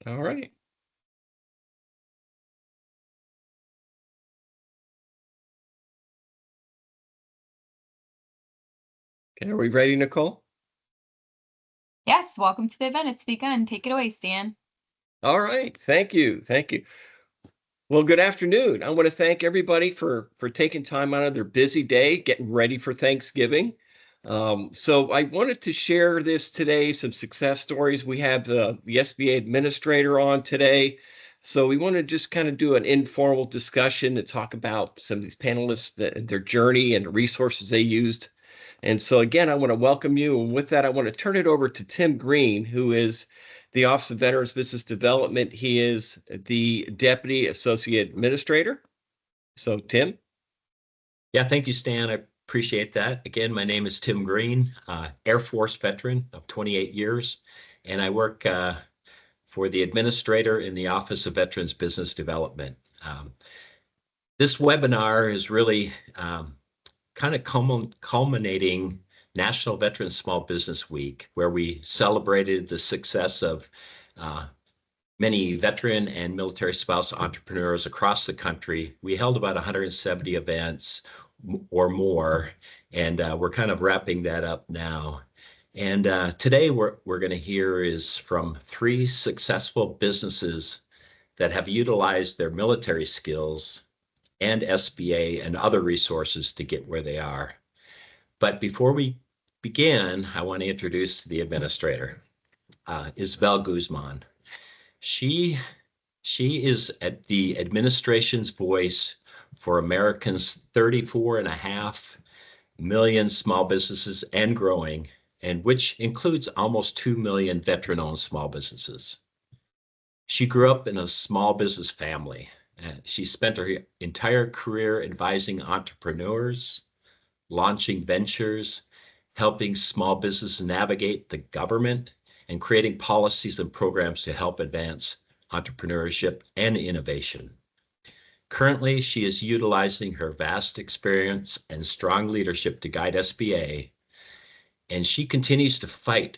All right. Okay, are we ready, Nicole? Yes, welcome to the event. It's begun. Take it away, Stan. All right. Thank you. Thank you. Well, good afternoon. I want to thank everybody for taking time out of their busy day, getting ready for Thanksgiving. So I wanted to share this today, some success stories. We have the SBA administrator on today. So we want to just kind of do an informal discussion to talk about some of these panelists, their journey and the resources they used. And so again, I want to welcome you. And with that, I want to turn it over to Tim Green, who is the Office of Veterans Business Development. He is the Deputy Associate Administrator. So, Tim. Yeah, thank you, Stan. I appreciate that. Again, my name is Tim Green, Air Force veteran of 28 years, and I work for the administrator in the Office of Veterans Business Development. This webinar is really kind of culminating National Veterans Small Business Week, where we celebrated the success of many veteran and military spouse entrepreneurs across the country. We held about 170 events or more, and we're kind of wrapping that up now. And today we're going to hear is from 3 successful businesses that have utilized their military skills and SBA and other resources to get where they are. But before we begin, I want to introduce the administrator, Isabel Guzman. She is at the administration's voice for Americans 34.5 million small businesses and growing, and which includes almost 2 million veteran-owned small businesses. She grew up in a small business family. She spent her entire career advising entrepreneurs, launching ventures, helping small businesses navigate the government, and creating policies and programs to help advance entrepreneurship and innovation. Currently, she is utilizing her vast experience and strong leadership to guide SBA, and she continues to fight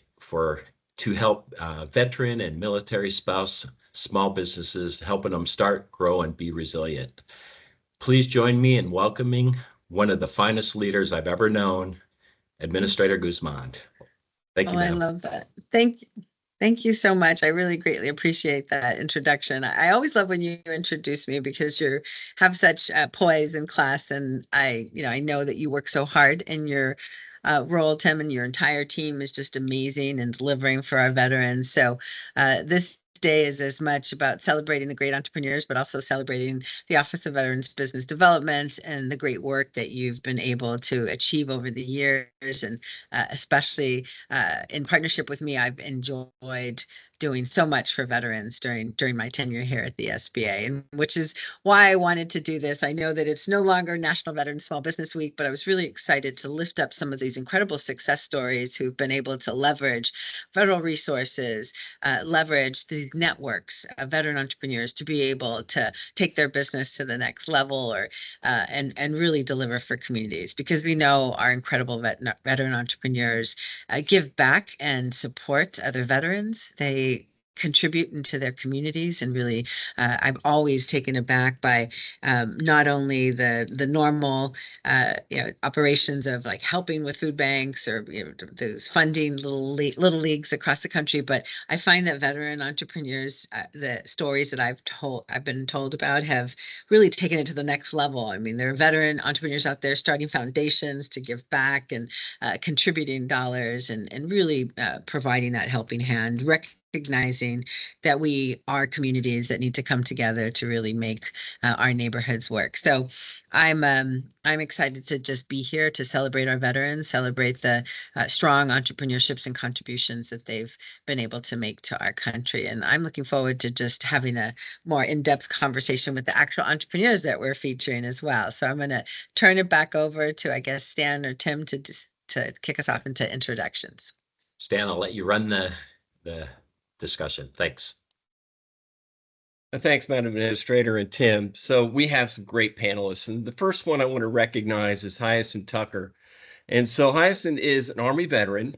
to help veteran and military spouse small businesses, helping them start, grow, and be resilient. Please join me in welcoming one of the finest leaders I've ever known, Administrator Guzman. Thank you, I ma'am. love that. Thank you so much. I really greatly appreciate that introduction. I always love when you introduce me because you have such poise and class, and I know that you work so hard in your role, Tim, and your entire team is just amazing and delivering for our veterans. So this day is as much about celebrating the great entrepreneurs, but also celebrating the Office of Veterans Business Development and the great work that you've been able to achieve over the years. And especially in partnership with me, I've enjoyed doing so much for veterans during my tenure here at the SBA, and which is why I wanted to do this. I know that it's no longer National Veterans Small Business Week, but I was really excited to lift up some of these incredible success stories who've been able to leverage federal resources, leverage the networks of veteran entrepreneurs to be able to take their business to the next level, or and really deliver for communities, because we know our incredible veteran entrepreneurs give back and support other veterans. They contribute into their communities, and really I'm always taken aback by not only the normal operations of like helping with food banks, or those funding little leagues across the country, but I find that veteran entrepreneurs, the stories that I've been told about, have really taken it to the next level. I mean, there are veteran entrepreneurs out there starting foundations to give back and contributing dollars, and really providing that helping hand, recognizing that we are communities that need to come together to really make our neighborhoods work. So I'm excited to just be here to celebrate our veterans, celebrate the strong entrepreneurships and contributions that they've been able to make to our country. And I'm looking forward to just having a more in-depth conversation with the actual entrepreneurs that we're featuring as well. So I'm going to turn it back over to, I guess, Stan or Tim to kick us off into introductions. Stan, I'll let you run the discussion. Thanks. Thanks, Madam Administrator and Tim. So we have some great panelists, and the first one I want to recognize is Hyacinth Tucker. And so Hyacinth is an Army veteran.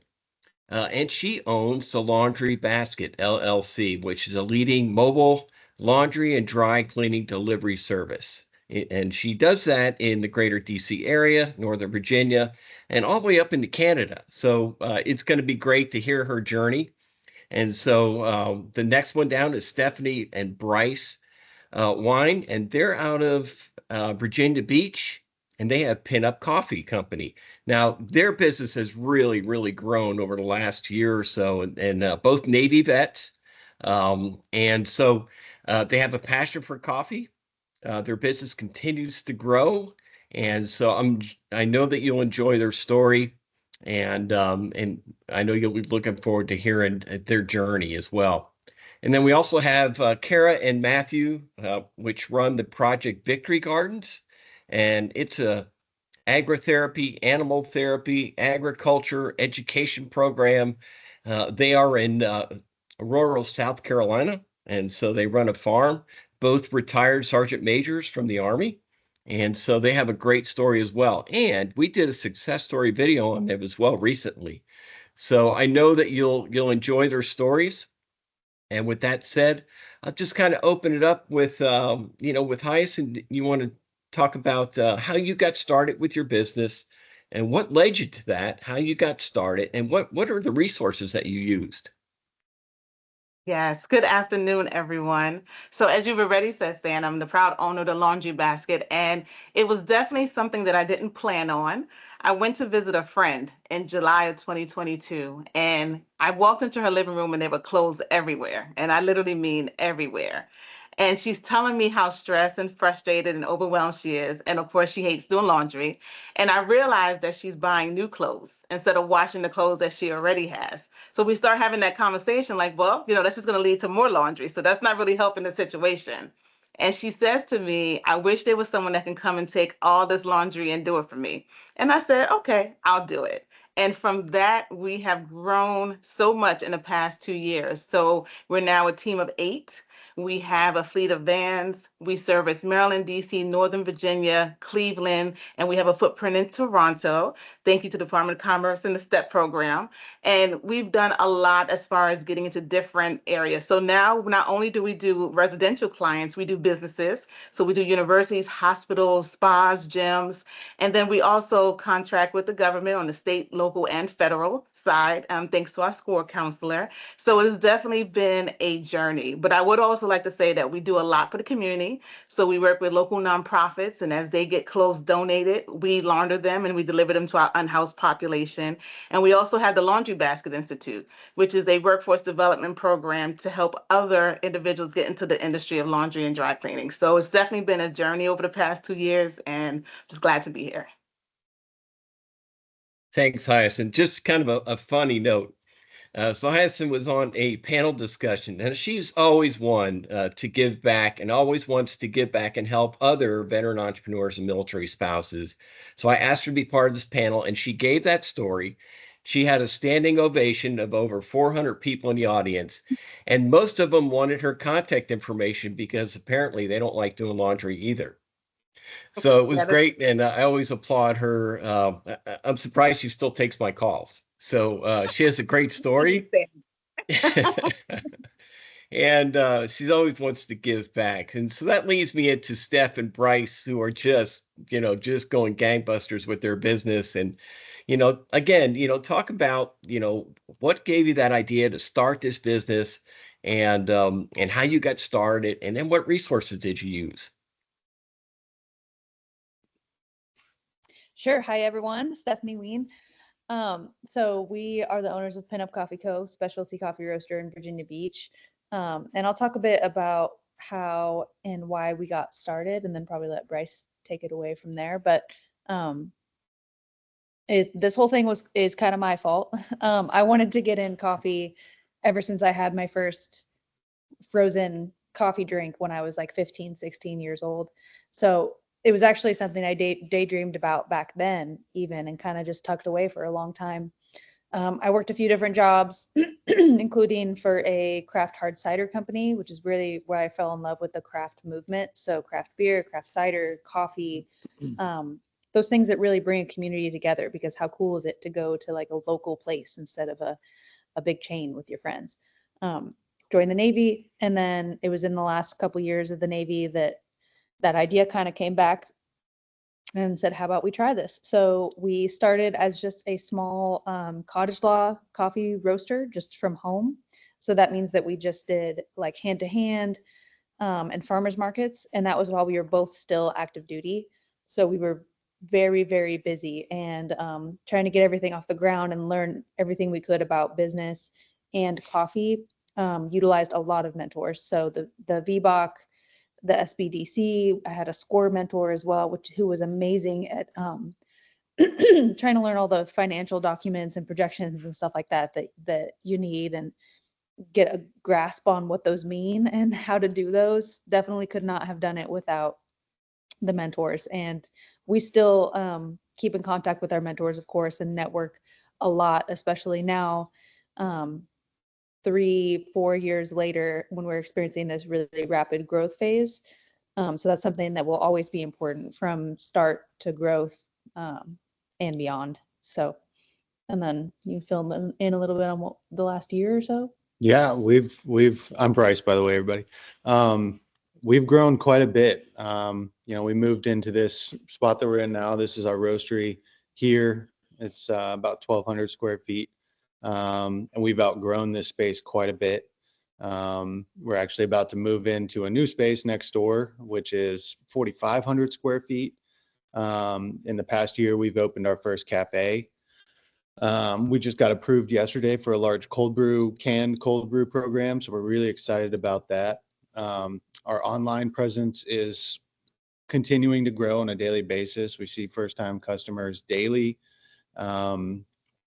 and she owns the Laundry Basket LLC, which is a leading mobile laundry and dry cleaning delivery service. And she does that in the greater DC area, Northern Virginia, and all the way up into Canada. So it's going to be great to hear her journey. And so the next one down is Stephanie and Bryce Wine, and they're out of Virginia Beach, and they have Pinup Coffee Company. Now, their business has really, really grown over the last year or so, and both Navy vets. And so they have a passion for coffee. Their business continues to grow, and so I know that you'll enjoy their story, and I know you'll be looking forward to hearing their journey as well. And then we also have Kara and Matthew, which run the Project Victory Gardens, and it's a agrotherapy, animal therapy, agriculture education program. They are in rural South Carolina, and so they run a farm, both retired sergeant majors from the Army. And so they have a great story as well. And we did a success story video on them as well recently. So I know that you'll enjoy their stories. And with that said, I'll just kind of open it up with with Hyacinth. You want to talk about how you got started with your business and what led you to that, how you got started, and what are the resources that you used? Yes, good afternoon, everyone. So, as you've already said, Stan, I'm the proud owner of the Laundry Basket, and it was definitely something that I didn't plan on. I went to visit a friend in July of 2022, and I walked into her living room and there were clothes everywhere, and I literally mean everywhere. And she's telling me how stressed and frustrated and overwhelmed she is. And of course, she hates doing laundry. And I realized that she's buying new clothes instead of washing the clothes that she already has. So we start having that conversation like, well, that's just going to lead to more laundry. So that's not really helping the situation. And she says to me, I wish there was someone that can come and take all this laundry and do it for me. And I said, okay, I'll do it. And from that, we have grown so much in the past 2 years. So we're now a team of 8. We have a fleet of vans. We service Maryland, DC, Northern Virginia, Cleveland, and we have a footprint in Toronto. Thank you to the Department of Commerce and the STEP program. And we've done a lot as far as getting into different areas. So now not only do we do residential clients, we do businesses. So we do universities, hospitals, spas, gyms. And then we also contract with the government on the state, local, and federal side, thanks to our SCORE counselor. So it has definitely been a journey. But I would also like to say that we do a lot for the community. So we work with local nonprofits, and as they get clothes donated, we launder them and we deliver them to our unhoused population. And we also have the Laundry Basket Institute, which is a workforce development program to help other individuals get into the industry of laundry and dry cleaning. So it's definitely been a journey over the past 2 years, and just glad to be here. Thanks, Hyacinth. Just kind of a funny note. So Hyacinth was on a panel discussion, and she's always one to give back and always wants to give back and help other veteran entrepreneurs and military spouses. So I asked her to be part of this panel, and she gave that story. She had a standing ovation of over 400 people in the audience, and most of them wanted her contact information because apparently they don't like doing laundry either. So it was great, and I always applaud her. I'm surprised she still takes my calls. So she has a great story, and she always wants to give back. And so that leads me into Steph and Bryce, who are just going gangbusters with their business. And again, talk about what gave you that idea to start this business, and how you got started, and then what resources did you use? Sure. Hi, everyone. Stephanie Ween. So we are the owners of Pinup Coffee Co., specialty coffee roaster in Virginia Beach. And I'll talk a bit about how and why we got started, and then probably let Bryce take it away from there. But this whole thing is kind of my fault. I wanted to get in coffee ever since I had my first frozen coffee drink when I was like 15, 16 years old. So it was actually something I daydreamed about back then even, and kind of just tucked away for a long time. I worked a few different jobs, including for a craft hard cider company, which is really where I fell in love with the craft movement. So craft beer, craft cider, coffee. those things that really bring a community together, because how cool is it to go to like a local place instead of a big chain with your friends. Joined the Navy, and then it was in the last couple years of the Navy that idea kind of came back and said, how about we try this? So we started as just a small cottage law coffee roaster just from home. So that means that we just did like hand to hand and farmers markets. And that was while we were both still active duty. So we were very, very busy and trying to get everything off the ground and learn everything we could about business and coffee. Utilized a lot of mentors. So the VBOC, the SBDC, I had a SCORE mentor as well, who was amazing at trying to learn all the financial documents and projections and stuff like that you need, and get a grasp on what those mean and how to do those. Definitely could not have done it without the mentors. And we still keep in contact with our mentors, of course, and network a lot, especially now, 3-4 years later, when we're experiencing this really rapid growth phase. So that's something that will always be important from start to growth and beyond. So, and then you fill in a little bit on the last year or so. Yeah, I'm Bryce, by the way, everybody. We've grown quite a bit. We moved into this spot that we're in now. This is our roastery here. It's about 1,200 square feet. And we've outgrown this space quite a bit. We're actually about to move into a new space next door, which is 4,500 square feet. In the past year, we've opened our first cafe. We just got approved yesterday for a large canned cold brew program. So we're really excited about that. Our online presence is continuing to grow on a daily basis. We see first-time customers daily.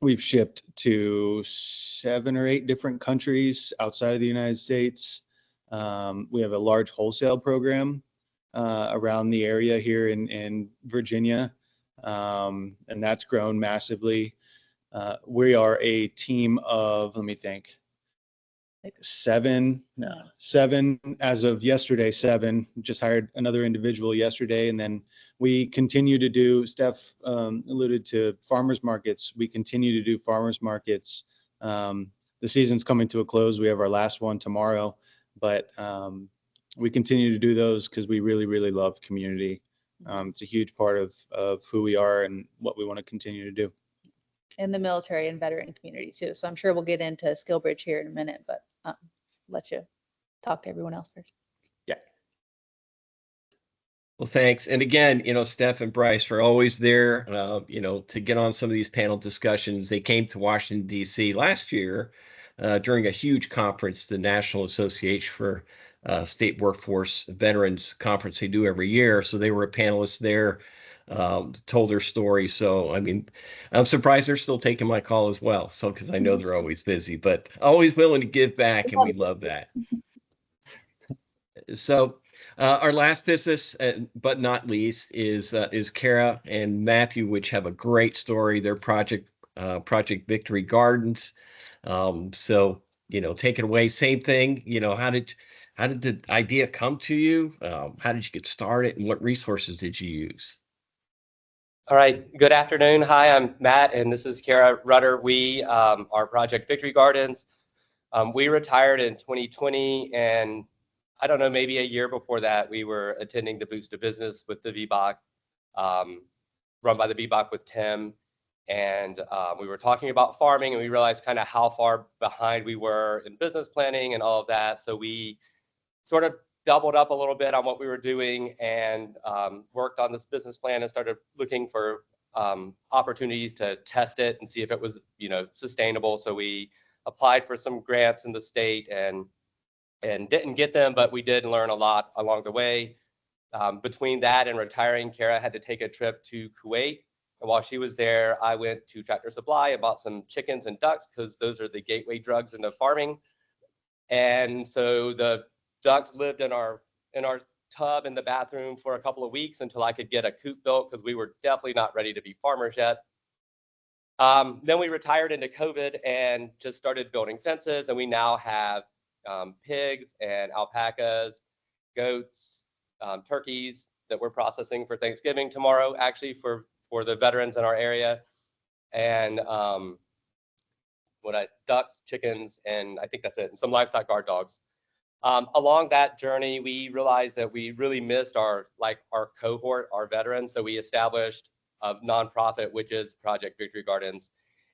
We've shipped to 7 or 8 different countries outside of the United States. We have a large wholesale program around the area here in Virginia, and that's grown massively. We are a team of, let me think, 7 as of yesterday. 7. Just hired another individual yesterday, and then we continue to do. Steph alluded to farmers markets. We continue to do farmers markets. The season's coming to a close. We have our last one tomorrow, but we continue to do those because we really, really love community. It's a huge part of who we are and what we want to continue to do. In the military and veteran community too. So I'm sure we'll get into SkillBridge here in a minute, but let you talk to everyone else first. Yeah. Well, thanks. And again, Steph and Bryce are always there, to get on some of these panel discussions. They came to Washington, D.C. last year during a huge conference, the National Association for State Workforce Veterans Conference they do every year. So they were a panelist there. Told their story. So, I mean, I'm surprised they're still taking my call as well. So, because I know they're always busy, but always willing to give back, and we love that. So, our last business, but not least, is Kara and Matthew, which have a great story. Their project Victory Gardens. So, take it away. Same thing. How did the idea come to you? How did you get started, and what resources did you use? All right, good afternoon. Hi, I'm Matt, and this is Kara Rudder. We are Project Victory Gardens. We retired in 2020, and I don't know, maybe a year before that, we were attending the Boost to Business with the VBOC, run by the VBOC with Tim, and we were talking about farming, and we realized kind of how far behind we were in business planning and all of that. So we sort of doubled up a little bit on what we were doing and worked on this business plan and started looking for opportunities to test it and see if it was, sustainable. So we applied for some grants in the state and didn't get them, but we did learn a lot along the way. Between that and retiring, Kara had to take a trip to Kuwait. And while she was there, I went to Tractor Supply and bought some chickens and ducks because those are the gateway drugs into farming. And so the ducks lived in our tub in the bathroom for a couple of weeks until I could get a coop built because we were definitely not ready to be farmers yet. Then we retired into COVID and just started building fences, and we now have pigs and alpacas, goats, turkeys that we're processing for Thanksgiving tomorrow, actually for for the veterans in our area, and ducks, chickens, and I think that's it, and some livestock guard dogs. Along that journey, we realized that we really missed our cohort, our veterans. So we established a nonprofit, which is Project Victory Gardens,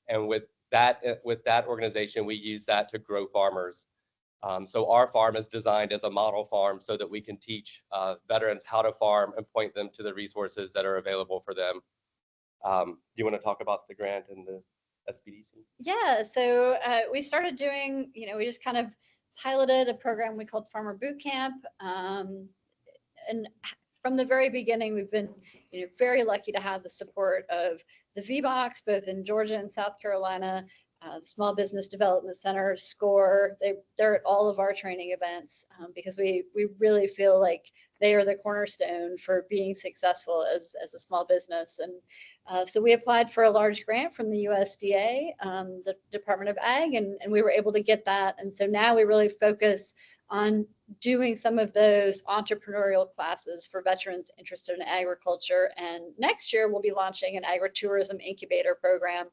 and with that organization, we use that to grow farmers. So our farm is designed as a model farm so that we can teach veterans how to farm and point them to the resources that are available for them. Do you want to talk about the grant and the SBDC? Yeah, so we started doing, we just kind of piloted a program we called Farmer Boot Camp. And from the very beginning, we've been very lucky to have the support of the VBOX, both in Georgia and South Carolina, the Small Business Development Center, SCORE. They're at all of our training events because we really feel like they are the cornerstone for being successful as a small business. And so we applied for a large grant from the USDA, the Department of Ag, and we were able to get that. And so now we really focus on doing some of those entrepreneurial classes for veterans interested in agriculture. And next year we'll be launching an agritourism incubator program.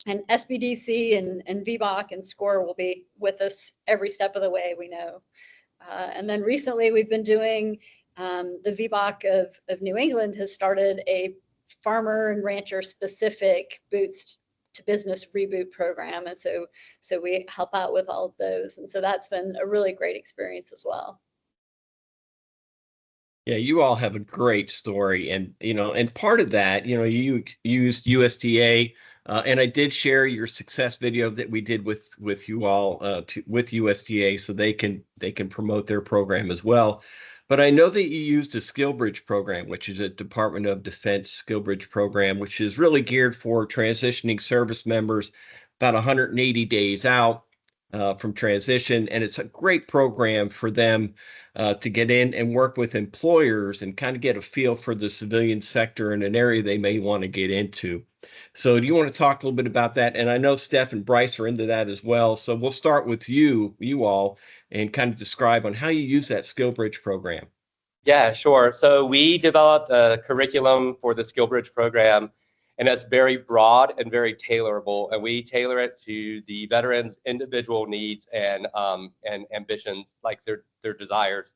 And SBDC and VBOC and SCORE will be with us every step of the way, we know. And then recently we've been doing, the VBOC of New England has started a farmer and rancher specific Boots to Business reboot program. And so we help out with all of those. And so that's been a really great experience as well. Yeah, you all have a great story, and and part of that, you used USDA, and I did share your success video that we did with you all with USDA, so they can promote their program as well. But I know that you used a SkillBridge program, which is a Department of Defense SkillBridge program, which is really geared for transitioning service members about 180 days out from transition. And it's a great program for them to get in and work with employers and kind of get a feel for the civilian sector in an area they may want to get into. So do you want to talk a little bit about that? And I know Steph and Bryce are into that as well. So we'll start with you all, and kind of describe on how you use that SkillBridge program. Yeah, sure. So we developed a curriculum for the SkillBridge program, and that's very broad and very tailorable. And we tailor it to the veterans' individual needs and ambitions, like their desires.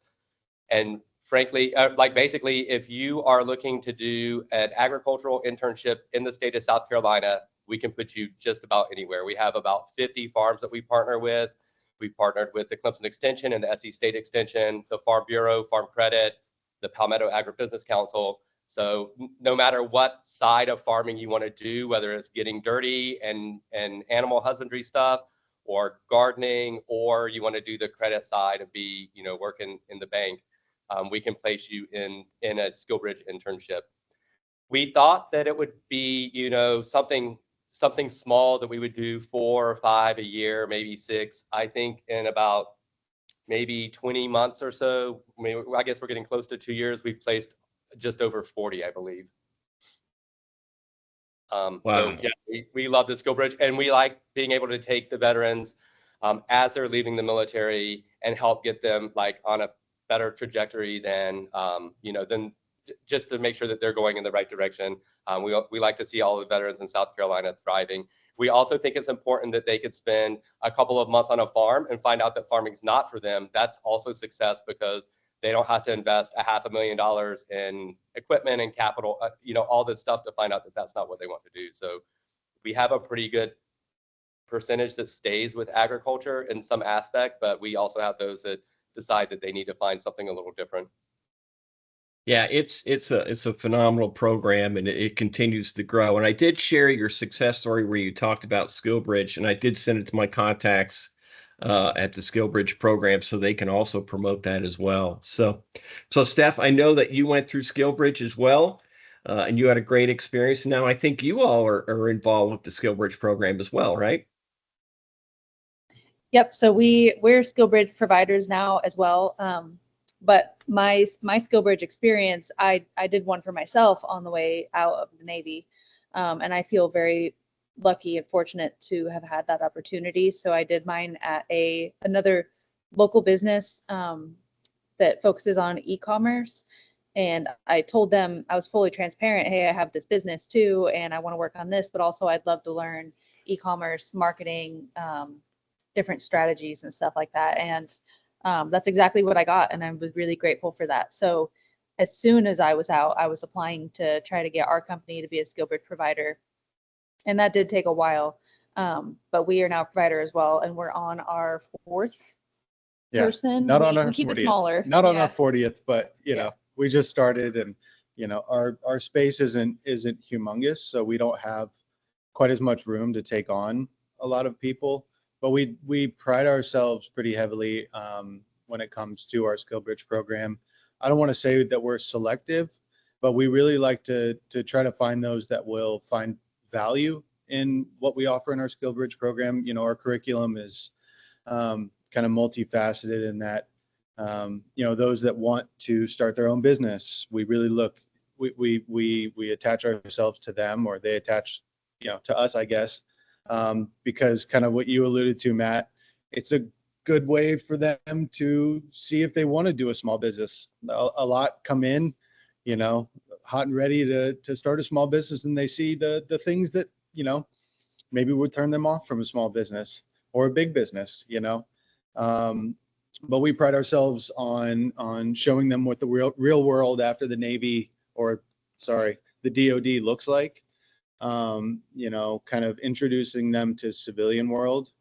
And frankly, basically, if you are looking to do an agricultural internship in the state of South Carolina, we can put you just about anywhere. We have about 50 farms that we partner with. We've partnered with the Clemson Extension and the SC State Extension, the Farm Bureau, Farm Credit, the Palmetto Agribusiness Council. So no matter what side of farming you want to do, whether it's getting dirty and animal husbandry stuff, or gardening, or you want to do the credit side and be, working in the bank, we can place you in a SkillBridge internship. We thought that it would be, something small that we would do 4 or 5 a year, maybe 6. I think in about maybe 20 months or so, I guess we're getting close to 2 years, we've placed just over 40, I believe. Wow. So yeah, we love the SkillBridge, and we like being able to take the veterans as they're leaving the military and help get them on a better trajectory than just to make sure that they're going in the right direction. We like to see all the veterans in South Carolina thriving. We also think it's important that they could spend a couple of months on a farm and find out that farming's not for them. That's also success, because they don't have to invest $500,000 in equipment and capital, all this stuff to find out that that's not what they want to do. So we have a pretty good percentage that stays with agriculture in some aspect, but we also have those that decide that they need to find something a little different. Yeah, it's a phenomenal program, and it continues to grow. And I did share your success story where you talked about SkillBridge, and I did send it to my contacts at the SkillBridge program, so they can also promote that as well. So Steph, I know that you went through SkillBridge as well, and you had a great experience. Now I think you all are involved with the SkillBridge program as well, right? Yep. So we're SkillBridge providers now as well. But my SkillBridge experience, I did one for myself on the way out of the Navy. And I feel very lucky and fortunate to have had that opportunity. So I did mine at another local business that focuses on e-commerce. And I told them, I was fully transparent. Hey, I have this business too, and I want to work on this, but also I'd love to learn e-commerce, marketing, different strategies and stuff like that. And that's exactly what I got. And I was really grateful for that. So as soon as I was out, I was applying to try to get our company to be a SkillBridge provider. And that did take a while. But we are now a provider as well. And we're on our fourth person. Not on our we keep 40th. it smaller. Not on Yeah. our 40th, but you Yeah. know, we just started, and you know, our space isn't humongous, so we don't have quite as much room to take on a lot of people. But we pride ourselves pretty heavily when it comes to our SkillBridge program. I don't want to say that we're selective, but we really like to try to find those that will find value in what we offer in our SkillBridge program. You know, our curriculum is kind of multifaceted in that, you know, those that want to start their own business, we really look, we attach ourselves to them, or they attach, you know, to us, I guess, because kind of what you alluded to, Matt, it's a good way for them to see if they want to do a small business. A lot come in, you know, hot and ready to start a small business, and they see the things that, you know, maybe would turn them off from a small business or a big business, you know. But we pride ourselves on showing them what the real world after the Navy, or sorry, the DoD looks like. You know, kind of introducing them to civilian world.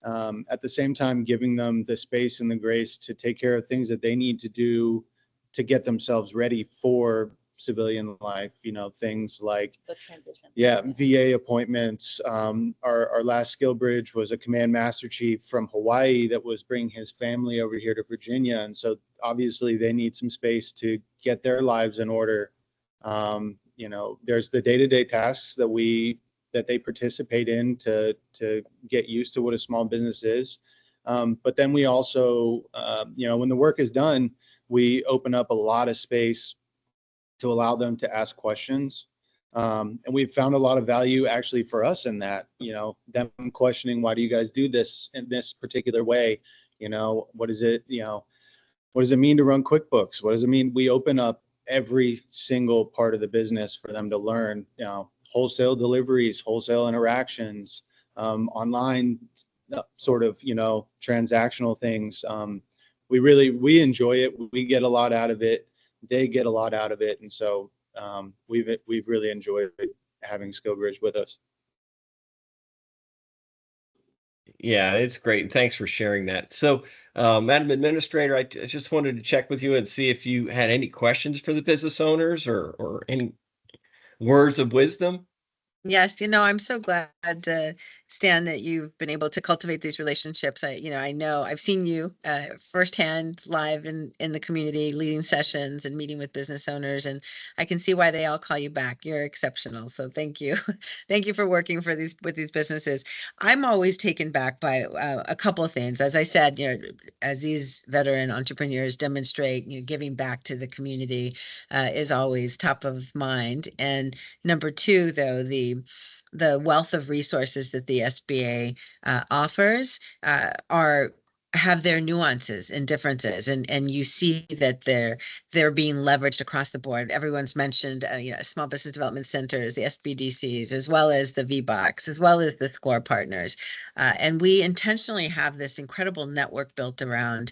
At the same time, giving them the space and the grace to take care of things that they need to do to get themselves ready for civilian life. You know, things like The transition. VA appointments. Our last SkillBridge was a command master chief from Hawaii that was bringing his family over here to Virginia, and so obviously they need some space to get their lives in order. You know, there's the day-to-day tasks that they participate in to get used to what a small business is. But then we also, you know, when the work is done, we open up a lot of space to allow them to ask questions. And we've found a lot of value actually for us in that, you know, them questioning, why do you guys do this in this particular way? You know, what is it, you know, what does it mean to run QuickBooks? What does it mean? We open up every single part of the business for them to learn, you know, wholesale deliveries, wholesale interactions, online sort of, you know, transactional things. We enjoy it. We get a lot out of it. They get a lot out of it. And so we've really enjoyed having SkillBridge with us. Yeah, it's great. Thanks for sharing that. So, Madam Administrator, I just wanted to check with you and see if you had any questions for the business owners, or any words of wisdom. Yes, you know, I'm so glad, Stan, that you've been able to cultivate these relationships. I know I've seen you firsthand live in the community, leading sessions and meeting with business owners, and I can see why they all call you back. You're exceptional. So thank you. Thank you for working with these businesses. I'm always taken back by a couple of things. As I said, you know, as these veteran entrepreneurs demonstrate, you know, giving back to the community is always top of mind. And number two, though, the wealth of resources that the SBA offers have their nuances and differences, and you see that they're being leveraged across the board. Everyone's mentioned, you know, small business development centers, the SBDCs, as well as the VBOX, as well as the SCORE partners, and we intentionally have this incredible network built around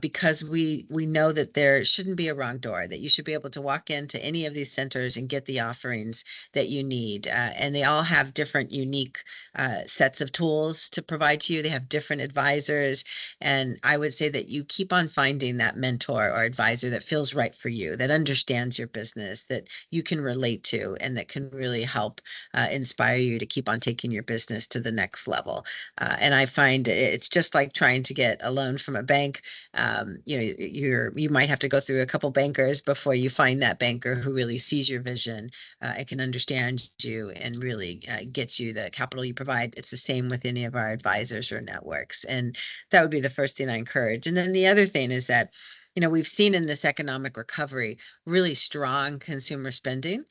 because we know that there shouldn't be a wrong door, that you should be able to walk into any of these centers and get the offerings that you need, and they all have different unique sets of tools to provide to you. They have different advisors. And I would say that you keep on finding that mentor or advisor that feels right for you, that understands your business, that you can relate to, and that can really help inspire you to keep on taking your business to the next level. And I find it's just like trying to get a loan from a bank. You know, you might have to go through a couple bankers before you find that banker who really sees your vision and can understand you and really get you the capital you provide. It's the same with any of our advisors or networks. And that would be the first thing I encourage. And then the other thing is that, we've seen in this economic recovery really strong consumer spending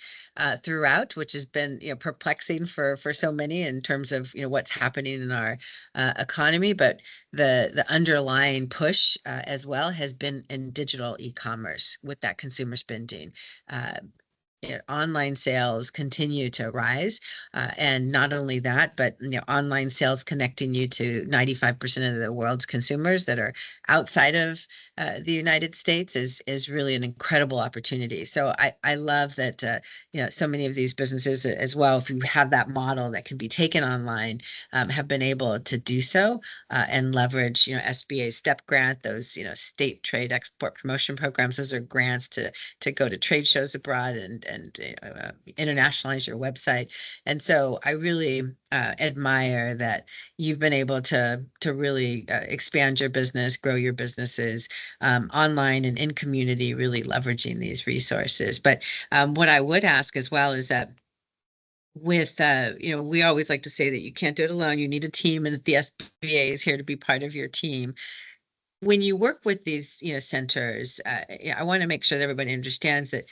throughout, which has been, perplexing for so many in terms of, what's happening in our economy. But the underlying push as well has been in digital e-commerce with that consumer spending. Online sales continue to rise. And not only that, but online sales connecting you to 95% of the world's consumers that are outside of the United States is really an incredible opportunity. So I love that, so many of these businesses as well, if you have that model that can be taken online, have been able to do so and leverage, SBA STEP grant, those, state trade export promotion programs. Those are grants to go to trade shows abroad and internationalize your website. And so I really admire that you've been able to really expand your business, grow your businesses online and in community, really leveraging these resources. But what I would ask as well is that with, we always like to say that you can't do it alone. You need a team, and the SBA is here to be part of your team. When you work with these, centers, I want to make sure that everybody understands that,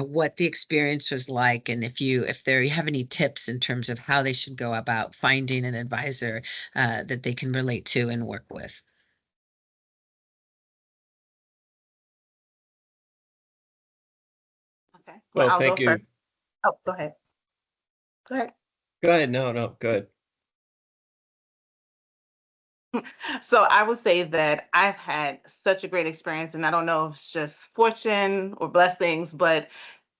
what the experience was like, and if you have any tips in terms of how they should go about finding an advisor that they can relate to and work with. Okay. Well, I'll thank go you. first. Oh, go ahead. Go ahead. Go ahead. No, go ahead. So I would say that I've had such a great experience, and I don't know if it's just fortune or blessings, but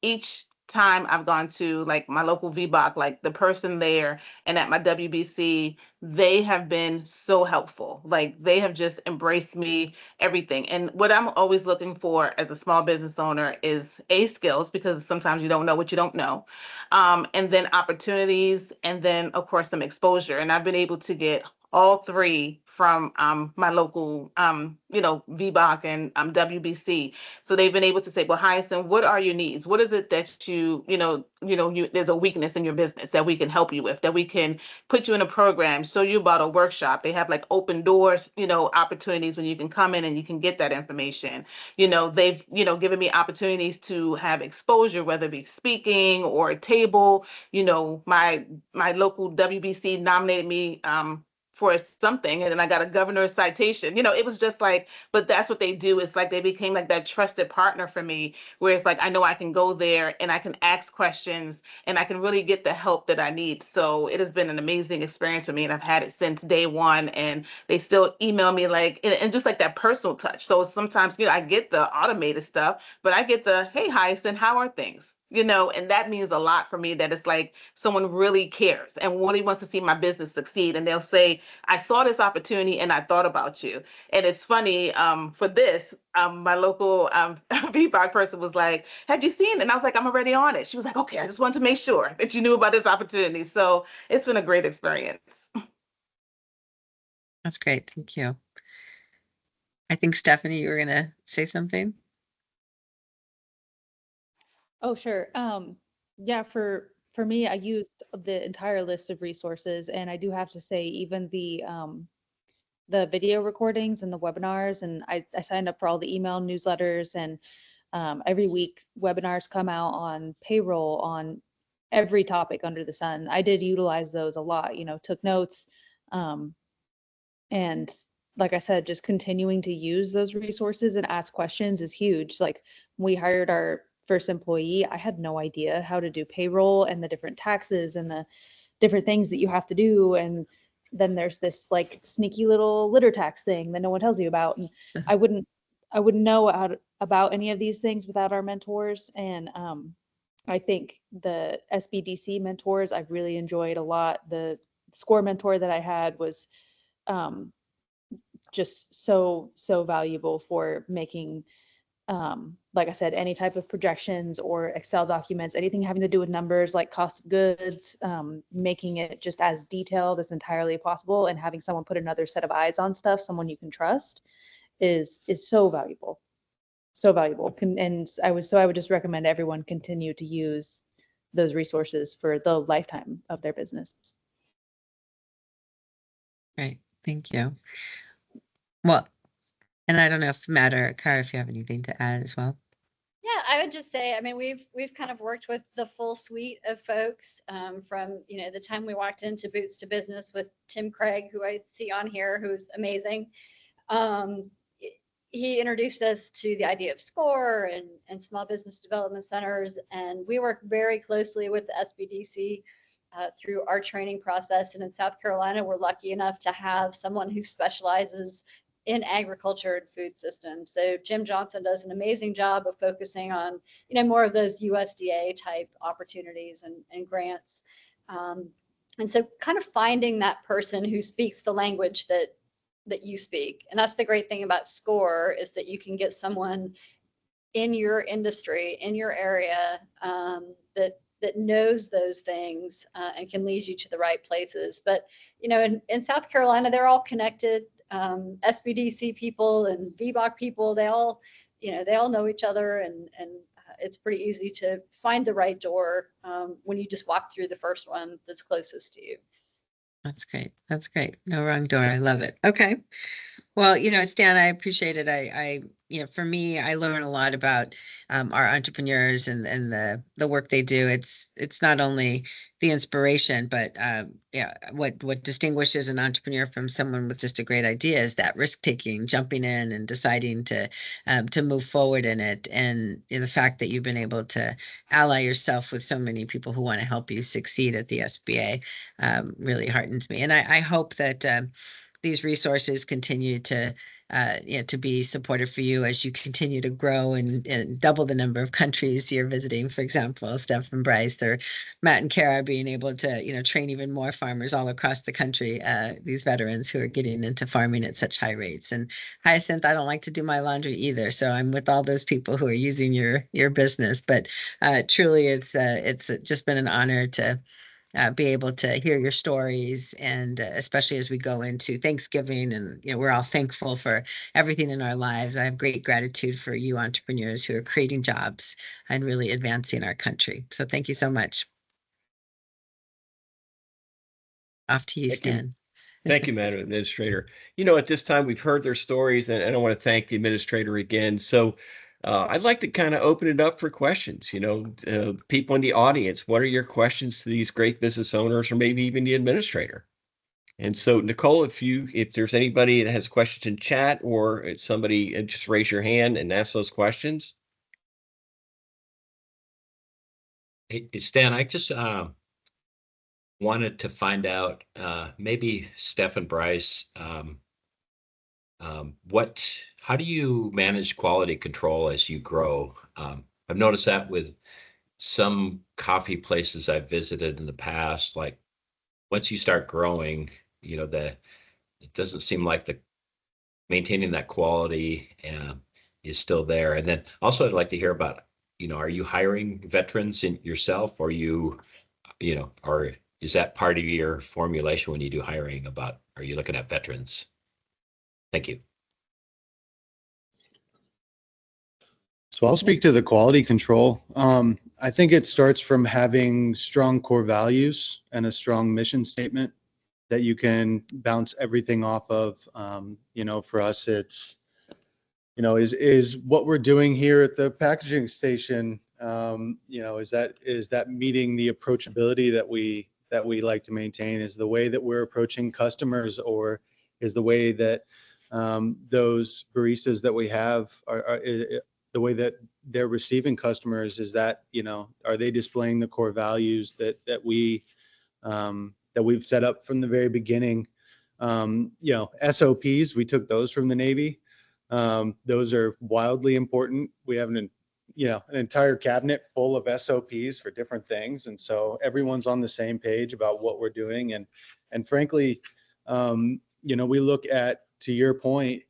each time I've gone to like my local VBOC, like the person there and at my WBC, they have been so helpful. Like they have just embraced me, everything. And what I'm always looking for as a small business owner is skills, because sometimes you don't know what you don't know. And then opportunities, and then of course some exposure. And I've been able to get all three from my local, VBOC and WBC. So they've been able to say, well, Hyacinth, what are your needs? What is it that there's a weakness in your business that we can help you with, that we can put you in a program, show you about a workshop. They have like open doors, opportunities when you can come in and you can get that information. They've, given me opportunities to have exposure, whether it be speaking or a table. My local WBC nominated me for something, and then I got a governor's citation. It was just like, but that's what they do. It's like they became like that trusted partner for me, where it's like I know I can go there and I can ask questions and I can really get the help that I need. So it has been an amazing experience for me, and I've had it since day one, and they still email me like, and just like that personal touch. So sometimes, I get the automated stuff, but I get the, hey, Hyacinth, how are things? And that means a lot for me, that it's like someone really cares and really wants to see my business succeed. And they'll say, I saw this opportunity and I thought about you. And it's funny, for this, my local VBOC person was like, have you seen it? And I was like, I'm already on it. She was like, okay, I just wanted to make sure that you knew about this opportunity. So it's been a great experience. That's great. Thank you. I think Stephanie, you were going to say something. Oh, sure. Yeah, for me, I used the entire list of resources, and I do have to say, even the video recordings and the webinars, and I signed up for all the email newsletters, and every week webinars come out on payroll, on every topic under the sun. I did utilize those a lot, took notes. And like I said, just continuing to use those resources and ask questions is huge. Like we hired our first employee, I had no idea how to do payroll and the different taxes and the different things that you have to do. And then there's this like sneaky little litter tax thing that no one tells you about. And I wouldn't know about any of these things without our mentors. And I think the SBDC mentors I've really enjoyed a lot. The SCORE mentor that I had was just so valuable for making, like I said, any type of projections or Excel documents, anything having to do with numbers like cost of goods, making it just as detailed as entirely possible, and having someone put another set of eyes on stuff, someone you can trust, is so valuable. So valuable. And I would just recommend everyone continue to use those resources for the lifetime of their business. Right. Thank you. Well, And I don't know if Matt or Kara, if you have anything to add as well. Yeah, I would just say, I mean, we've kind of worked with the full suite of folks from, the time we walked into Boots to Business with Tim Craig, who I see on here, who's amazing. Um, he introduced us to the idea of SCORE and small business development centers. And we work very closely with the SBDC through our training process. And in South Carolina, we're lucky enough to have someone who specializes in agriculture and food systems. So Jim Johnson does an amazing job of focusing on, more of those USDA type opportunities and grants. And so kind of finding that person who speaks the language that you speak. And that's the great thing about SCORE, is that you can get someone in your industry, in your area, that knows those things and can lead you to the right places. But, in South Carolina, they're all connected. SBDC people and VBOC people, they all know each other, and it's pretty easy to find the right door when you just walk through the first one that's closest to you. That's great. That's great. No wrong door. I love it. Okay. Well, Stan, I appreciate it. I for me, I learn a lot about our entrepreneurs and the work they do. It's not only the inspiration, but what distinguishes an entrepreneur from someone with just a great idea is that risk taking, jumping in and deciding to move forward in it, and the fact that you've been able to ally yourself with so many people who want to help you succeed at the SBA really heartens me. And I hope that these resources continue to be supportive for you as you continue to grow and double the number of countries you're visiting. For example, Steph and Bryce, or Matt and Kara, being able to train even more farmers all across the country. These veterans who are getting into farming at such high rates. And Hyacinth, I don't like to do my laundry either, so I'm with all those people who are using your business. But truly, it's just been an honor to be able to hear your stories, and especially as we go into Thanksgiving, and we're all thankful for everything in our lives. I have great gratitude for you entrepreneurs who are creating jobs and really advancing our country. So thank you so much. Off to you, Stan. Thank you, Madam Administrator. At this time, we've heard their stories, and I want to thank the administrator again. So I'd like to kind of open it up for questions. People in the audience, what are your questions to these great business owners, or maybe even the administrator? And so, Nicole, if there's anybody that has questions in chat, or it's somebody, just raise your hand and ask those questions. Hey, Stan, I just wanted to find out, maybe Steph and Bryce, how do you manage quality control as you grow? I've noticed that with some coffee places I've visited in the past, like once you start growing, it doesn't seem like the maintaining that quality is still there. And then also I'd like to hear about, are you hiring veterans in yourself, or or is that part of your formulation when you do hiring? Are you looking at veterans? Thank you. So I'll speak to the quality control. I think it starts from having strong core values and a strong mission statement that you can bounce everything off of. For us, it's, is what we're doing here at the packaging station, is that meeting the approachability that we like to maintain? Is the way that we're approaching customers, or is the way that those baristas that we have are the way that they're receiving customers, is that, are they displaying the core values that we've set up from the very beginning? SOPs, we took those from the Navy. Those are wildly important. We have an entire cabinet full of SOPs for different things. And so everyone's on the same page about what we're doing. And frankly, we look at, to your point,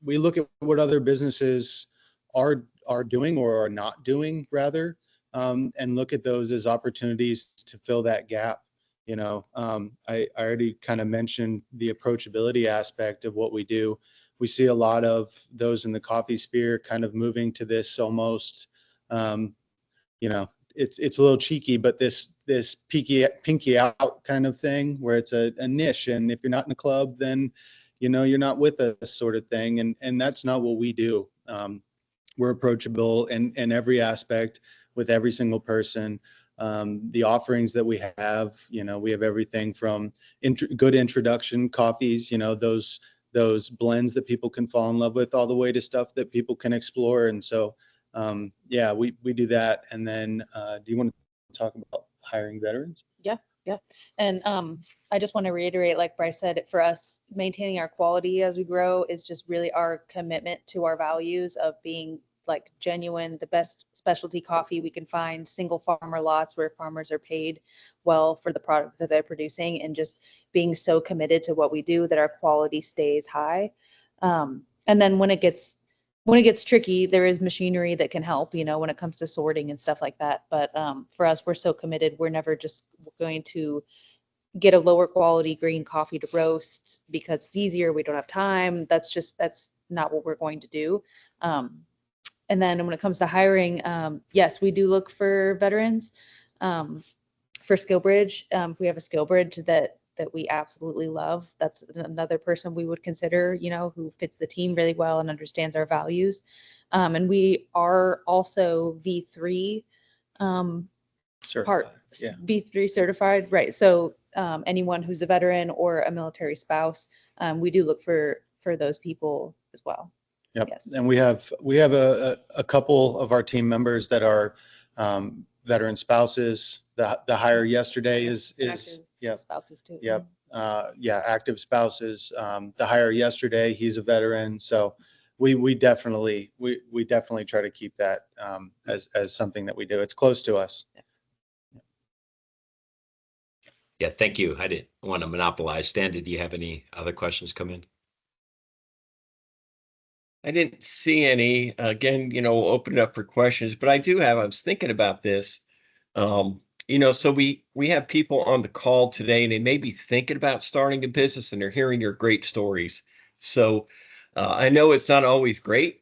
we look at what other businesses are doing, or are not doing rather, and look at those as opportunities to fill that gap. I already kind of mentioned the approachability aspect of what we do. We see a lot of those in the coffee sphere kind of moving to this almost, it's a little cheeky, but this pinky out kind of thing, where it's a niche. And if you're not in the club, then, you're not with us sort of thing. And that's not what we do. We're approachable in every aspect with every single person. The offerings that we have, we have everything from good introduction coffees, those blends that people can fall in love with, all the way to stuff that people can explore. And so, yeah, we do that. And then, do you want to talk about hiring veterans? Yeah. And I just want to reiterate, like Bryce said, for us, maintaining our quality as we grow is just really our commitment to our values of being like genuine, the best specialty coffee we can find, single farmer lots where farmers are paid well for the product that they're producing, and just being so committed to what we do that our quality stays high. And then when it gets tricky, there is machinery that can help, when it comes to sorting and stuff like that. But for us, we're so committed. We're never just going to get a lower quality green coffee to roast because it's easier. We don't have time. That's not what we're going to do. And then when it comes to hiring, yes, we do look for veterans for SkillBridge. We have a SkillBridge that we absolutely love. That's another person we would consider, who fits the team really well and understands our values. And we are also V3 Certified, yeah. V3 certified, right? So anyone who's a veteran or a military spouse, we do look for those people as well. Yep. Yes. And we have a couple of our team members that are veteran spouses. The hire yesterday is Active spouses too. Yep. Active spouses. The hire yesterday, he's a veteran. So we definitely try to keep that as something that we do. It's close to us. Yeah, thank you. I didn't want to monopolize. Stan, did you have any other questions come in? I didn't see any. Again, we'll open it up for questions, but I was thinking about this. So we have people on the call today and they may be thinking about starting a business and they're hearing your great stories. So I know it's not always great.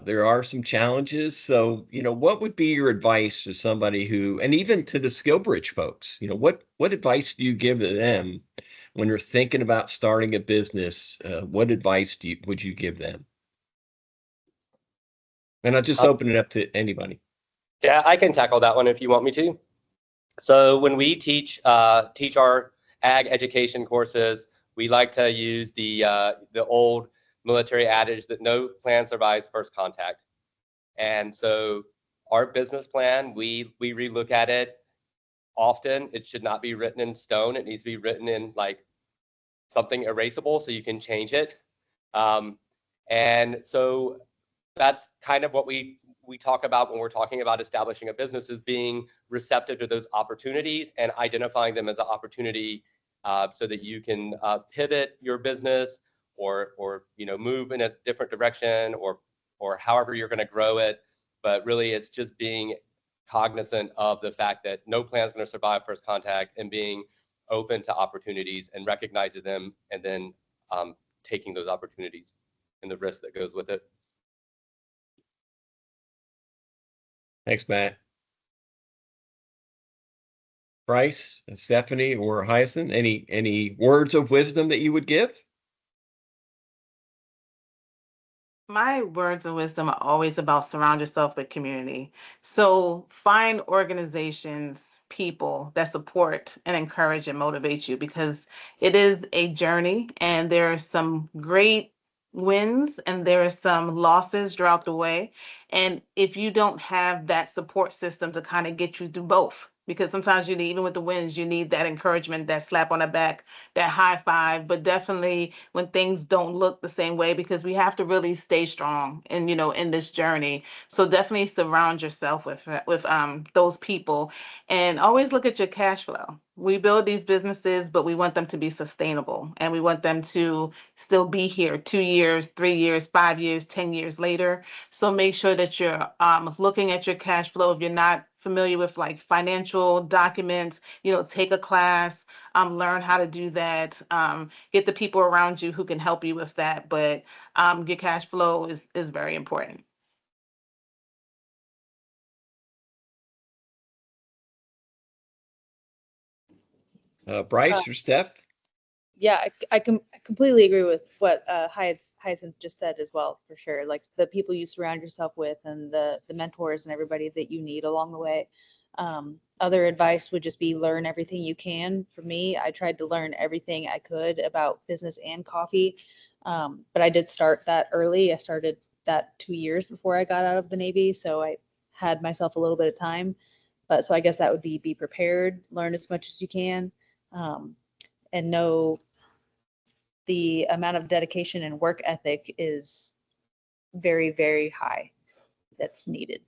There are some challenges. So, what would be your advice to somebody who, and even to the SkillBridge folks, what advice do you give to them when you're thinking about starting a business? What advice would you give them? And I'll just open it up to anybody. Yeah, I can tackle that one if you want me to. So when we teach our ag education courses, we like to use the old military adage that no plan survives first contact. And so our business plan, we relook at it often. It should not be written in stone. It needs to be written in like something erasable so you can change it. And so that's kind of what we talk about when we're talking about establishing a business, is being receptive to those opportunities and identifying them as an opportunity so that you can pivot your business or move in a different direction or however you're going to grow it. But really, it's just being cognizant of the fact that no plan is going to survive first contact, and being open to opportunities and recognizing them, and then taking those opportunities and the risk that goes with it. Thanks, Matt. Bryce, Stephanie, or Hyacinth, any words of wisdom that you would give? My words of wisdom are always about surround yourself with community. So find organizations, people that support and encourage and motivate you, because it is a journey and there are some great wins and there are some losses throughout the way. And if you don't have that support system to kind of get you through both, because sometimes you need, even with the wins, you need that encouragement, that slap on the back, that high five, but definitely when things don't look the same way, because we have to really stay strong and in this journey. So definitely surround yourself with those people, and always look at your cash flow. We build these businesses, but we want them to be sustainable, and we want them to still be here 2 years, 3 years, 5 years, 10 years later. So make sure that you're looking at your cash flow. If you're not familiar with like financial documents, take a class, learn how to do that, get the people around you who can help you with that. But your cash flow is very important. Bryce or Steph? yeah, I completely agree with what Hyacinth just said as well, for sure. Like the people you surround yourself with and the mentors and everybody that you need along the way. Other advice would just be learn everything you can. For me, I tried to learn everything I could about business and coffee. But I did start that early. I started that 2 years before I got out of the Navy. So I had myself a little bit of time. But so I guess that would be prepared, learn as much as you can, and know the amount of dedication and work ethic is very, very high that's needed.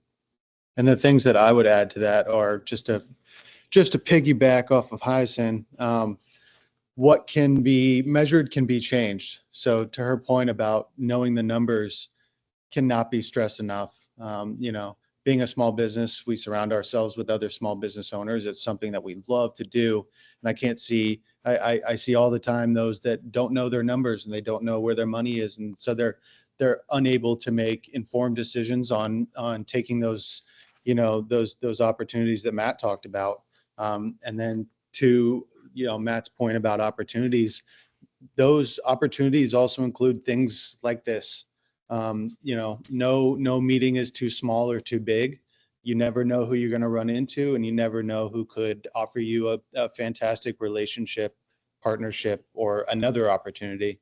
And the things that I would add to that are just to piggyback off of Hyacinth, what can be measured can be changed. So to her point about knowing the numbers cannot be stressed enough. Being a small business, we surround ourselves with other small business owners. It's something that we love to do. And I see all the time those that don't know their numbers and they don't know where their money is. And so they're unable to make informed decisions on taking those, those opportunities that Matt talked about. And then to, Matt's point about opportunities, those opportunities also include things like this. No meeting is too small or too big. You never know who you're going to run into, and you never know who could offer you a fantastic relationship, partnership, or another opportunity.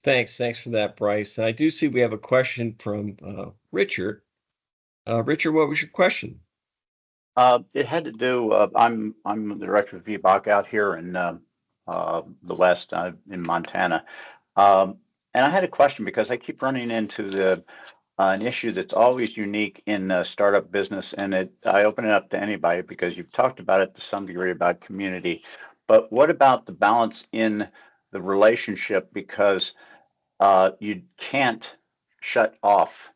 Thanks for that, Bryce. I do see we have a question from Richard. Richard, what was your question? It had to do. I'm the director of VBOC out here in the West, in Montana, and I had a question because I keep running into an issue that's always unique in startup business, and I open it up to anybody because you've talked about it to some degree about community, but what about the balance in the relationship? Because you can't shut off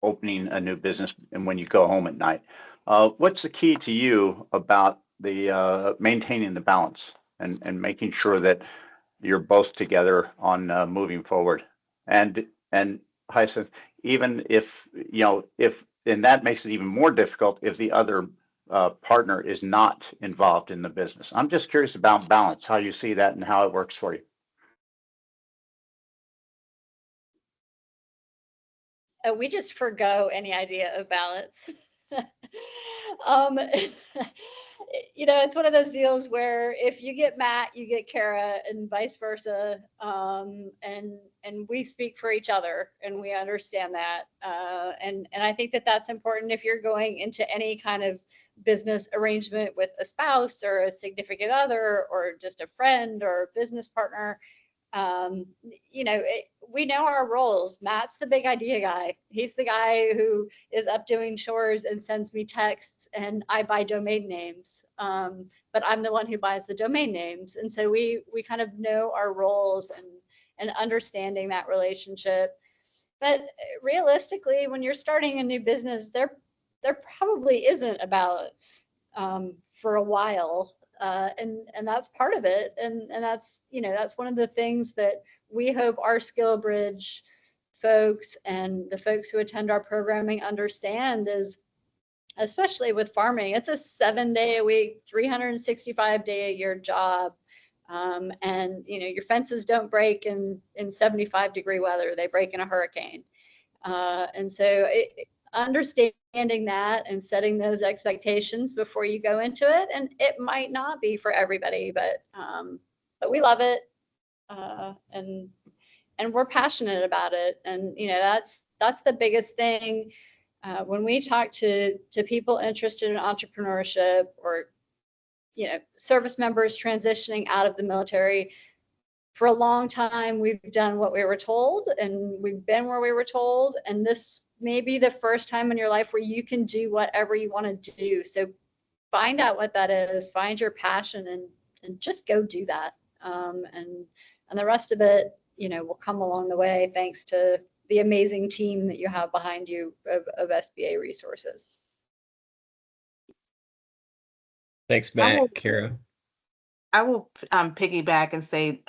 opening a new business and when you go home at night. What's the key to you about the maintaining the balance and making sure that you're both together on moving forward? And Hyacinth, even if and that makes it even more difficult if the other partner is not involved in the business. I'm just curious about balance, how you see that and how it works for you. We just forgo any idea of balance. It's one of those deals where if you get Matt, you get Kara, and vice versa. And we speak for each other, and we understand that. And I think that that's important if you're going into any kind of business arrangement with a spouse or a significant other or just a friend or a business partner. We know our roles. Matt's the big idea guy. He's the guy who is up doing chores and sends me texts, and I buy domain names. But I'm the one who buys the domain names. And so we kind of know our roles and understanding that relationship. But realistically, when you're starting a new business, there probably isn't a balance for a while. And that's part of it. And that's one of the things that we hope our SkillBridge folks and the folks who attend our programming understand is, especially with farming, it's a 7-day-a-week, 365-day-a-year job. And your fences don't break in 75-degree weather, they break in a hurricane. And so understanding that and setting those expectations before you go into it, and it might not be for everybody, but we love it, and we're passionate about it, and that's the biggest thing when we talk to people interested in entrepreneurship or service members transitioning out of the military. For a long time, we've done what we were told, and we've been where we were told. And this may be the first time in your life where you can do whatever you want to do. So find out what that is, find your passion, and just go do that. And the rest of it, will come along the way, thanks to the amazing team that you have behind you of SBA resources. Thanks, Matt. Kara. I will piggyback and say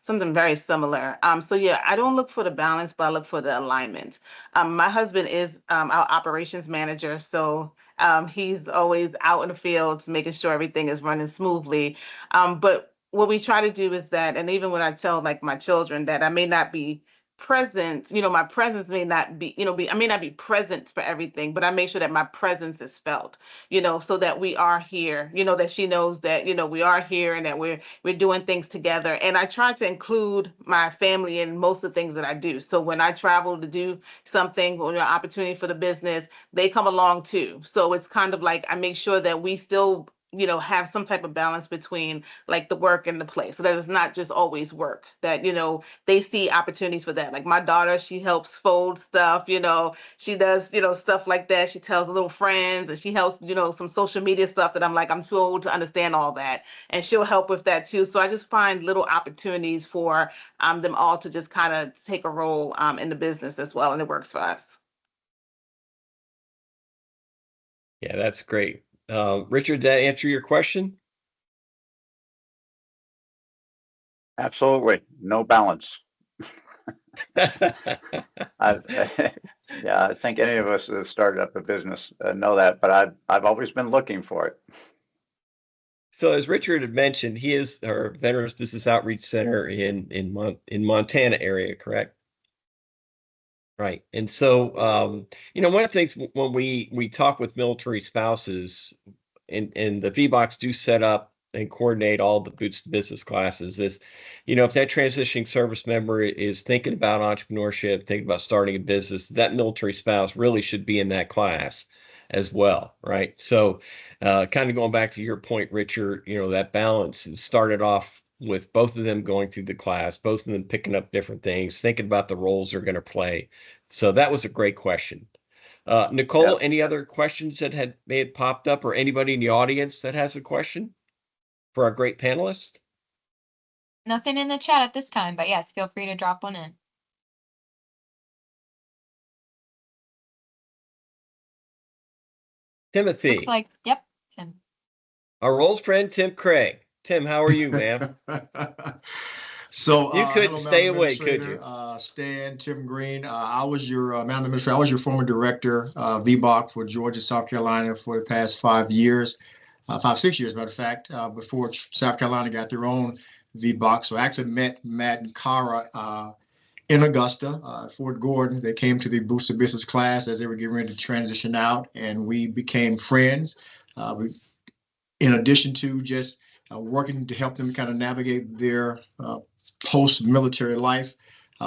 something very similar. So yeah, I don't look for the balance, but I look for the alignment. My husband is our operations manager, so He's always out in the fields, making sure everything is running smoothly. But what we try to do is that, and even when I tell like my children that I may not be present, my presence may not be, I may not be present for everything, but I make sure that my presence is felt, so that we are here, that she knows that, we are here and that we're doing things together. And I try to include my family in most of the things that I do. So when I travel to do something or an opportunity for the business, they come along too. So it's kind of like I make sure that we still, have some type of balance between like the work and the play. So that it's not just always work, that, they see opportunities for that. Like my daughter, she helps fold stuff, she does, stuff like that. She tells little friends and she helps, some social media stuff that I'm like, I'm too old to understand all that. And she'll help with that too. So I just find little opportunities for them all to just kind of take a role in the business as well. And it works for us. Yeah, that's great. Richard, did that answer your question? Absolutely. No balance. I think any of us that have started up a business know that, but I've always been looking for it. So as Richard had mentioned, he is our Veterans Business Outreach Center in Montana area, correct? Right. And so, one of the things when we talk with military spouses and the VBOCs do set up and coordinate all the Boots to Business classes is, if that transitioning service member is thinking about entrepreneurship, thinking about starting a business, that military spouse really should be in that class as well. Right. So kind of going back to your point, Richard, that balance started off with both of them going through the class, both of them picking up different things, thinking about the roles they're going to play. So that was a great question. Nicole, Yep. any other questions that may have popped up, or anybody in the audience that has a question for our great panelists? Nothing in the chat at this time, but yes, feel free to drop one in. Timothy, Looks like, yep, Tim. our old friend Tim Craig. Tim, how are you, man? So You couldn't hello, stay Madam away, could you? Administrator, Stan, Tim Green. I was your Madam Administrator. I was your former director, VBOC for Georgia, South Carolina for the past 5 years, 6 years, matter of fact, before South Carolina got their own VBOC. So I actually met Matt and Cara in Augusta, Fort Gordon. They came to the Boots to Business class as they were getting ready to transition out, and we became friends. In addition to just working to help them kind of navigate their post-military life.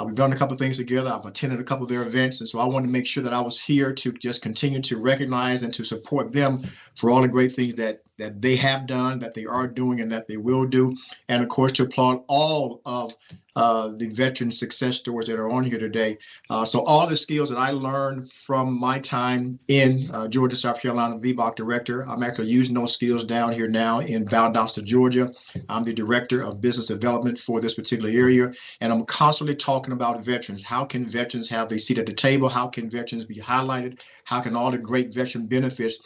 We've done a couple of things together. I've attended a couple of their events. And so I wanted to make sure that I was here to just continue to recognize and to support them for all the great things that they have done, that they are doing, and that they will do. And of course, to applaud all of the veteran success stories that are on here today. So all the skills that I learned from my time in Georgia, South Carolina, VBOC director, I'm actually using those skills down here now in Valdosta, Georgia. I'm the director of business development for this particular area. And I'm constantly talking about veterans. How can veterans have their seat at the table? How can veterans be highlighted? How can all the great veteran benefits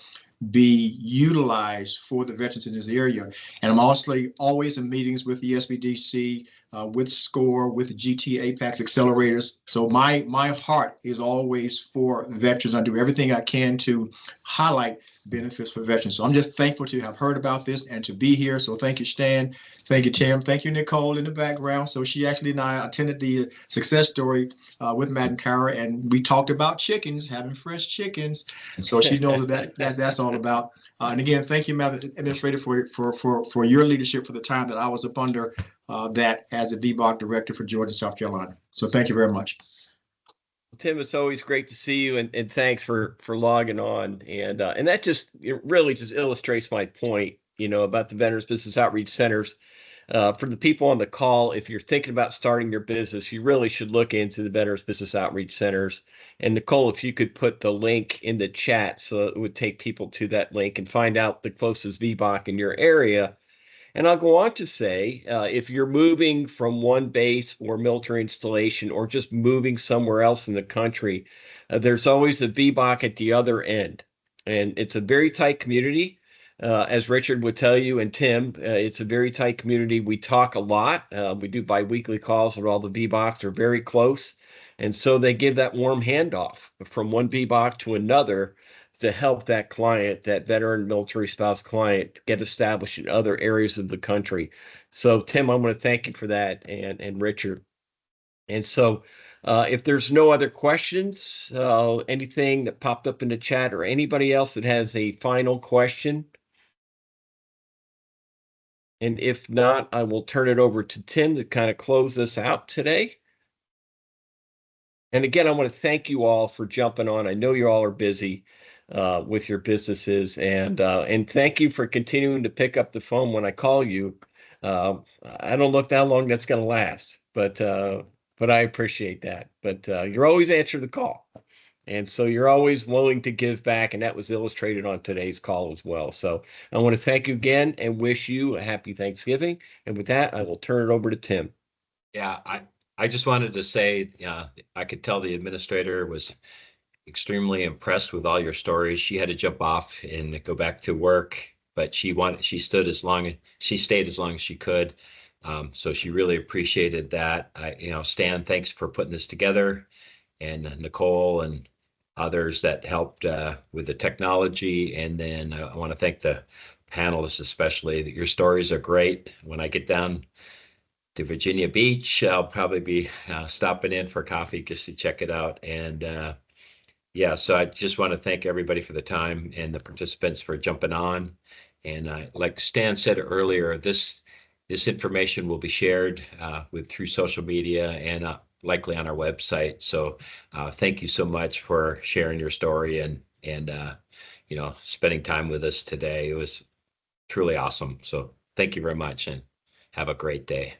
be utilized for the veterans in this area? And I'm also always in meetings with the SBDC, with SCORE, with GT Apex accelerators. So my heart is always for veterans. I do everything I can to highlight benefits for veterans. So I'm just thankful to have heard about this and to be here. So thank you, Stan. Thank you, Tim. Thank you, Nicole, in the background. So she actually and I attended the success story with Matt and Cara, and we talked about chickens, having fresh chickens. So she knows that's all about. And again, thank you, Madam Administrator, for your leadership for the time that I was up under that as a VBOC director for Georgia, South Carolina. So thank you very much. Tim, it's always great to see you, and thanks for logging on. And that just really just illustrates my point, about the Veterans Business Outreach Centers. For the people on the call, if you're thinking about starting your business, you really should look into the Veterans Business Outreach Centers. And Nicole, if you could put the link in the chat so it would take people to that link and find out the closest VBOC in your area. And I'll go on to say, if you're moving from one base or military installation or just moving somewhere else in the country, there's always a VBOC at the other end. And it's a very tight community. As Richard would tell you, and Tim, it's a very tight community. We talk a lot. We do biweekly calls with all the VBOCs are very close. And so they give that warm handoff from one VBOC to another to help that client, that veteran military spouse client, get established in other areas of the country. So Tim, I want to thank you for that, and Richard. And so if there's no other questions, anything that popped up in the chat, or anybody else that has a final question? And if not, I will turn it over to Tim to kind of close this out today. And again, I want to thank you all for jumping on. I know you all are busy with your businesses, and thank you for continuing to pick up the phone when I call you. I don't know how long that's going to last, but I appreciate that. But you're always answering the call, and so you're always willing to give back, and that was illustrated on today's call as well. So I want to thank you again and wish you a happy Thanksgiving. And with that, I will turn it over to Tim. Yeah, I just wanted to say, I could tell the administrator was extremely impressed with all your stories. She had to jump off and go back to work, but she stayed as long as she could. So she really appreciated that. Stan, thanks for putting this together, and Nicole and others that helped with the technology. And then I want to thank the panelists, especially. That your stories are great. When I get down to Virginia Beach, I'll probably be stopping in for coffee just to check it out. And so I just want to thank everybody for the time, and the participants for jumping on. And like Stan said earlier, this information will be shared through social media and likely on our website. So thank you so much for sharing your story and spending time with us today. It was truly awesome. So thank you very much, and have a great day.